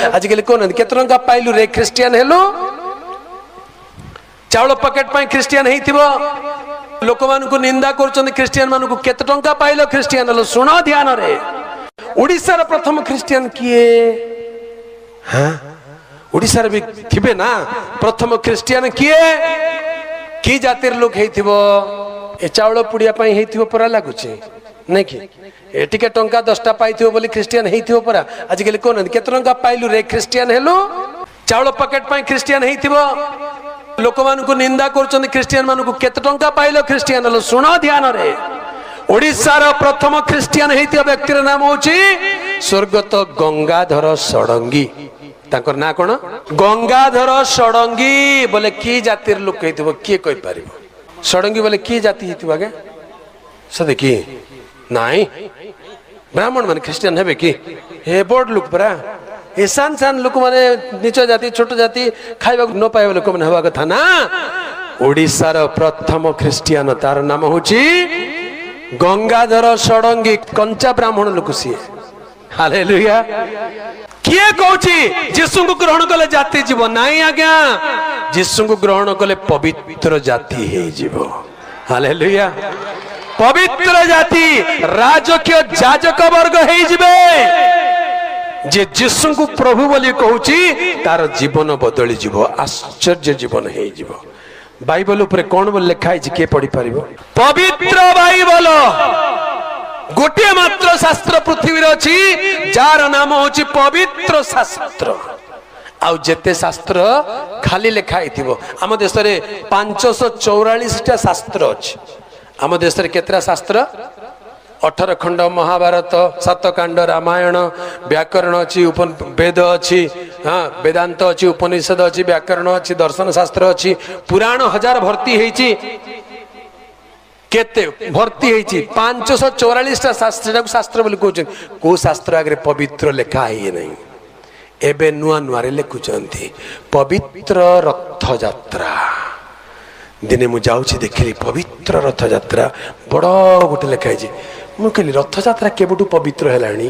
आजिकल कौन केते टंका पाइलु रे ख्रिस्टियन हेलो चाउल पैकेट पाई ख्रिस्टियन हेइथिबो लोक मान को निंदा कर ख्रिस्टियन मान को केते टंका पाइलो ख्रिस्टियन हेलो सुन ध्यान रे ओडिसा रे प्रथम ख्रिस्टियन किए हां ओडिसा रे भी थिबे ना प्रथम ख्रिस्टियन किए की जातिर लोक हेइथिबो ए चाउल पुड़िया पाई हेइथिबो परा लागुची नहीं कि ए टिके टंका 10टा पाइथिबो बोली ख्रिस्टियन हेइथिबो परा आजिकल कोन केते टंका पाइलु रे ख्रिस्टियन हेलो चाउल पैकेट पाई ख्रिस्टियन हेइथिबो लोक मान को निंदा कर ख्रिस्टियन मान को केते टंका पाइलो ख्रिस्टियन हेलो सुन ध्यान रे ओडिसा रो प्रथम ख्रिस्टियन हेइथिबा व्यक्तिर नाम होची स्वर्गत गंगाधर षडंगी ताकर ना कोन गंगाधर षडंगी बोले की जातिर लोक हेइथिबो की कहि पारिबो षडंगी बोले की जाति हेइथिबा के सदे की नाही ब्राह्मण मान ख्रिस्टियन हेबे की हे बोर्ड लोक परा ए सान सान लोक माने नीच जाति छोट जाति खाइबा न पाइबा लोक माने हवा कथा ना ओडिसा रो प्रथम ख्रिस्टियन तार नाम होची गंगाधर षडंगी कंचा ब्राह्मण लोक सिए हालेलुया किए कहूची यीशु को ग्रहण कले जाति जीव नाही आज्ञा यीशु को ग्रहण कले पवित्र जाति हे जीव हालेलुया पवित्र जाति राजकीय जाजक वर्ग हे जिवे जे यीशु को प्रभु बोली कहूची तार जीवन बदली जीव आश्चर्य जीवन हे जीव बाइबल ऊपर कौन बोल लिखा है के पढ़ी पारिबो पवित्र बाइबल गोटे मात्र शास्त्र पृथ्वी रे अछि जार नाम होची पवित्र शास्त्र आउ जेते शास्त्र खाली लिखा हिथिबो हम देश रे 544 टा शास्त्र अछि हम देश रे केतरा शास्त्र 18 खंड महाभारत 7 कांड रामायण व्याकरण अच्छी वेद अच्छी हाँ वेदांत अच्छी उपनिषद अच्छी व्याकरण अच्छी दर्शन शास्त्र अच्छी पुराण 1000 भर्ती हेची केते भर्ती हेची 544 टा शास्त्र शास्त्र बोली कहउछन को शास्त्र आगे पवित्र लेखा है नहीं एबे नुआ नुआ रे लिखुचंती पवित्र रथ यात्रा दिने मु जाउछि देखली पवित्र रथ यात्रा बड़ गोटे लेखाई छी मु कहली रथ यात्रा केबुटू पवित्र हेलानी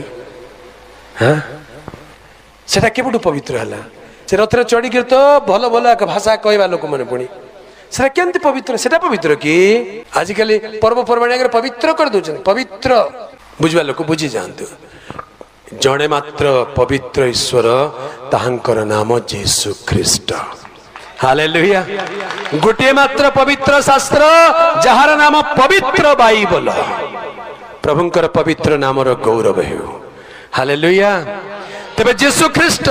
हां सेटा केबुटू पवित्र हला से रथ रे चढ़ी गिर तो भलो भलो भाषा कहबा लोक माने पुनी सेटा केंति पवित्र सेटा पवित्र की आजिकली पर्व पर्वणी आगे पवित्र कर दोछन पवित्र बुझबा लोक बुझी जानतु जणे मात्र पवित्र ईश्वर ताहांकर नाम यीशु ख्रीष्ट हालेलुया गोटे मात्र पवित्र शास्त्र जहार नाम पवित्र बाइबल प्रभुंकर पवित्र नाम रो गौरव हेउ हालेलुया तबे यीशु ख्रीष्ट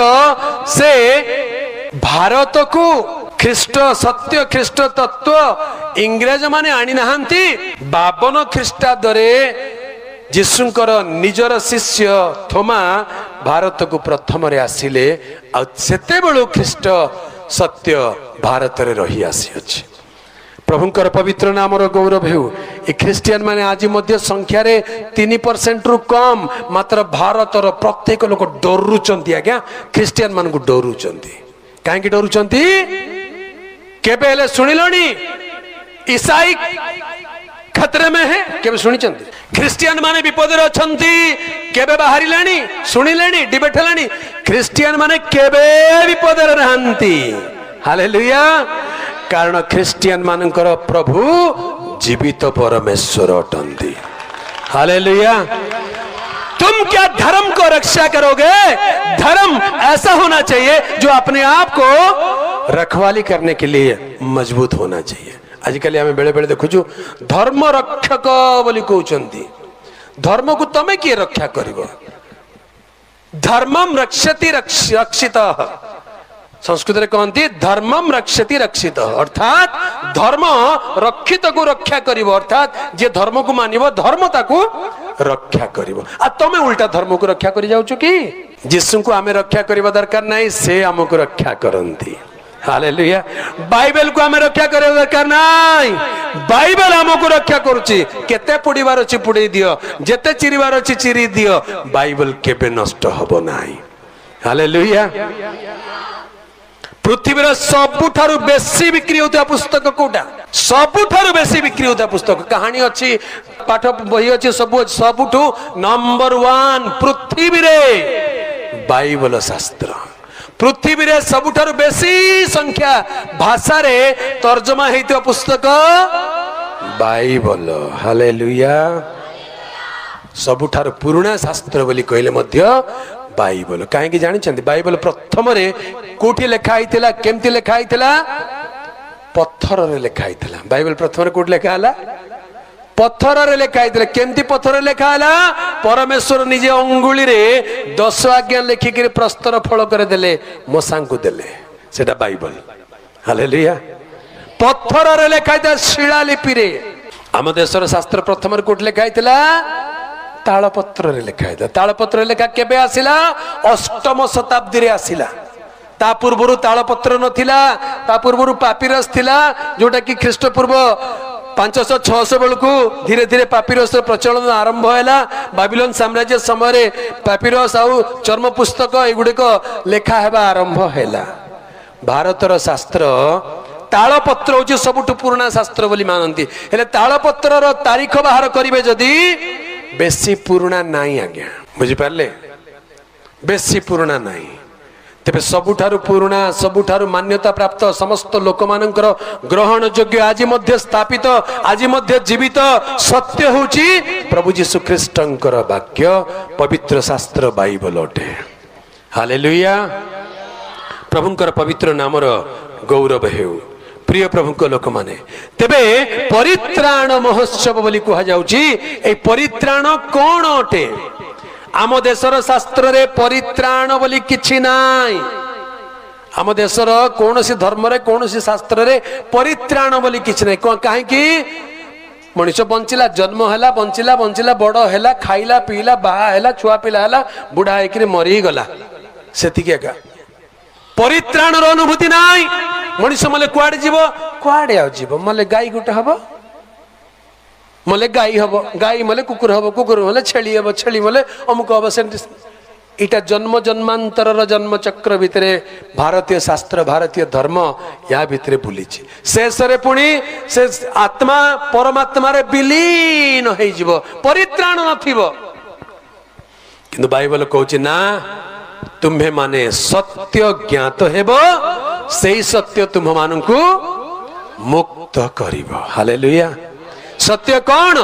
से भारत को ख्रीष्ट सत्य ख्रीष्ट तत्व इंग्रज माने आनी नहांती 52 ख्रीष्टाब्दरे यीशुंकर निजर शिष्य थोमा भारत को प्रथम रे आसिले आ सेते बेलु ख्रीष्ट सत्य भारत रे रही आसी अछि प्रभुंकर पवित्र नाम रो गौरव हेउ ए ख्रिस्टियन माने आज मध्य संख्या रे 3% रु कम मात्र भारत रो प्रत्येक लोक डरुचंती आज्ञा ख्रिस्टियन मान को डरुचंती काहे कि डरुचंती केबे हेले सुनिलणी ईसाई खतरे में है केबे सुनिचंती ख्रिस्टियन माने विपद रे अछंती केबे बाहरिलाणी सुनिलेणी डिबेट हेलाणी ख्रिस्टियन माने केबे विपद रे रहंती हालेलुया कारण ख्रिस्टियन मानकर प्रभु जीवित परमेश्वर अटंती हालेलुया तुम क्या धर्म को रक्षा करोगे धर्म ऐसा होना चाहिए जो अपने आप को रखवाली करने के लिए मजबूत होना चाहिए आजिकल आम बेले बेले देखु धर्म रक्षक बोली कहउचंती धर्म को तमे किए रक्षा करिवो धर्मम रक्षति रक्षितः संस्कृत रे कहंती धर्मम रक्षति रक्षित अर्थात धर्म रक्षित को रक्षा करिवो अर्थात जे धर्म को मानिवो धर्म ताको रक्षा करिवो आ तमे उल्टा धर्म को रक्षा करि जाउछु कि यीशु को आमे रक्षा करिवो दरकार नाही से हमको रक्षा करंती हालेलुया बाइबल को हमें रक्षा करे दरकार नाही बाइबल हमको रक्षा करूची केते पुडीबार अछि पुडी दियो जेते चिरीबार अछि चिरी दियो बाइबल केबे नष्ट हबो नाही हालेलुया पृथ्वी सबुठारु बेसी बिक्री होता पुस्तक कोटा सबुठारु बेसी बिक्री होता पुस्तक कहानी अच्छी पाठ बही अच्छी सबुठू नंबर 1 पृथ्वी रे बाइबल शास्त्र पृथ्वी रे सबुठारु बेसी संख्या भाषा रे तर्जमा हेइतो पुस्तक बाइबल। हालेलुया। सबुठारु पुराना शास्त्र बोली कहले मध्य बाइबल। काहेकि जानिछन्ति बाइबल प्रथम रे कोठी लेखा आइतिला केमति लेखा आइतिला पत्थर रे लेखा आइतिला। बाइबल प्रथम रे कोठी लेखा आला पत्थर रे लेखा आइतिला। केमति पत्थर रे लेखा आला परमेश्वर निजे अंगुली रे 10 आज्ञा लेखि के प्रस्तर फल करे देले मूसा को देले सेटा बाइबल। हालेलुया। पत्थर रे लेखा आइतिला शिलालिपि रे। आम देशर शास्त्र प्रथम रे कोठी लेखा आइतिला तालपत्र रे लेखा आइतिला। तालपत्र लेखा केबे आसिला 8म शताब्दी रे आसिला। ता पूर्वरु तालपत्र नथिला। ता पूर्वरु पापिरस थिला जोटा कि ख्रीष्टपूर्व 500-600 बेलू धीरे धीरे पापिरस प्रचलन आरंभ है। बाबिलोन साम्राज्य समय पापिरस आउ चर्म पुस्तक एगुड़िक लेखा हेबा आरंभ है। भारतर शास्त्र तालपत्र हूँ सबुठु पुराना शास्त्र बोली मानती। हेले तालपत्र तारीख बाहर करिवे जदि बेसी पुराना नहीं आज्ञा। बुझिपारे बेसी पुराना नहीं। तेबे सबुठारु पुराना सबुठारु मान्यता प्राप्त समस्त लोक मानकर ग्रहण योग्य आज मध्य स्थापित आज मध्य जीवित सत्य होची प्रभु जीशु ख्रीष्टंकर वाक्य पवित्र शास्त्र बाइबल अटे। हालेलुया। प्रभुंकर पवित्र नामर गौरव हेउ। प्रिय प्रभु को लोक माने तेबे परित्राण महोत्सव बोली कहा जाउची। ए परित्राण कोन अटे? आम देशर शास्त्र रे परित्राण बोली किछि नाई। आम देशर कौनसी धर्म रे कौनसी शास्त्र रे परित्राण बोली किछि नाई। काहे कि मनुष्य बंचिला जन्म हैला बंचिला बंचिला बड़ हैला खाइला पीला बाहा हैला छुआ पिला हैला बुढ़ा हेकि मरी गला सेतिके का परित्राण रो अनुभूति नाई। मनुष्य मले कुआडे जीवो कुआडे आ जीवो मले गाई गुटे हबो मले गाई हम गाई मले कुकुर हम कुकुर मले छेली हम छेली मले अमुक हम से इटा जन्म जन्मांतर जन्म चक्र भितर भारतीय शास्त्र भारतीय धर्म या भितर बुली शेष पुणी से आत्मा परमात्मा रे विलीन हो जीवो परित्राण नथिबो। किंतु बाइबल कहूची ना तुम्हे माने सत्य ज्ञात हेबो सेही सत्य तुम मानकु मुक्त करिवो। हालेलुया। सत्य कौन?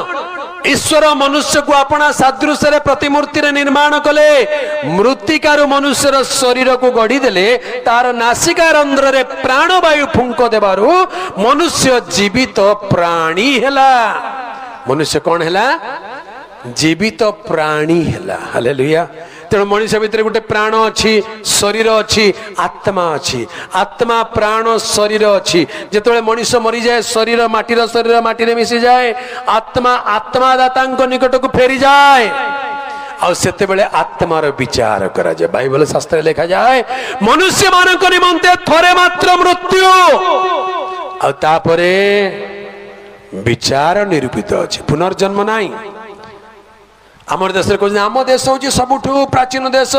ईश्वर मनुष्य को अपना सादृश्य रे प्रतिमूर्ति रे निर्माण कले मृत्तिकारु मनुष्यर शरीर को गढ़ी देले तार नासिका रंध्र रे प्राणवायु फुंक देबारु मनुष्य जीवित प्राणी हेला। मनुष्य कौन हेला? जीवित प्राणी हेला। हालेलुया। तेणु मनुष्य भितर गोटे प्राण अच्छी शरीर अच्छी आत्मा अच्छी आत्मा प्राण शरीर अच्छी। जिते मनुष्य मरी जाए शरीर माटी मिसी जाए आत्मा आत्मादाता निकट को फेरी जाए आ सेते बेले आत्मार विचार करा जाए। बाइबल शास्त्र लिखा जाए मनुष्य मानक निमंते थरे मात्र मृत्यु आ तापरे विचार निरूपित अच्छी पुनर्जन्म नहीं। आमर देश आम देश हूँ सबुठु प्राचीन देश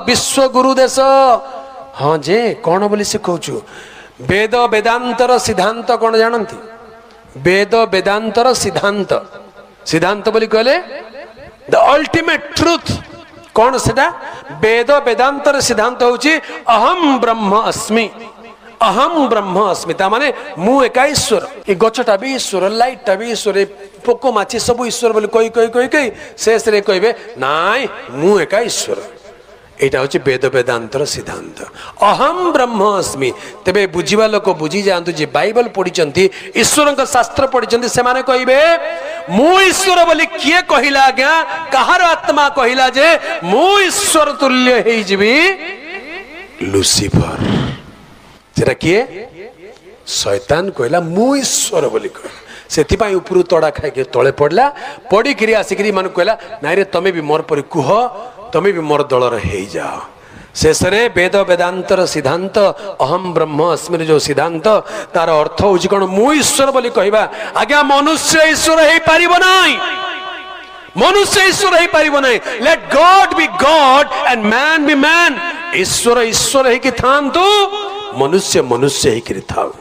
विश्व गुरु देश। हाँ जे कौन बोली शिखौचु वेद वेदांतर सिद्धांत कौन जानती? वेद वेदांतर सिद्धांत सिद्धांत बोली कहले द अल्टीमेट ट्रुथ कौन सेटा? वेद वेदांतर सिद्धांत होची अहम ब्रह्म अस्मि अहम ब्रह्म अस्मि। माने मु एका ईश्वर ए गछटा भी ईश्वर लाइटटा भी ईश्वर पोको माछी सब ईश्वर बोली कही कही कही कही शेष रे कहबे नाई मु एका ईश्वर। एटा होची वेद वेदांतर सिद्धांत अहम ब्रह्म अस्मि। तेबे बुझिबा लोक बुझी जांतु जे बाइबल पढिचंती ईश्वरक शास्त्र पढिचंती से माने कहबे मु ईश्वर बोली किए कहिला आज्ञा कहार आत्मा कहिला जे मु ईश्वर तुल्य हेई जिबी? लूसीफर सेटा किए? शैतान कहला मु ईश्वर बोली कह से उपरू तड़ा खाई तले पड़ला पड़ी आसिक मान कहला नाई रे तमें भी मोर पर कुह तमें भी मोर दलर हो जाओ। शेष वेद वेदांतर सिद्धांत अहम ब्रह्म अस्मि जो सिद्धांत तार अर्थ हूँ कौन मु ईश्वर बोली कहवा। आज्ञा मनुष्य ईश्वर हो पारिब नाही मनुष्य ईश्वर हो पारिब नाही। Let God be God and man be man. ईश्वर ईश्वर हो कि थांतु मनुष्य मनुष्य हो कि थाउ।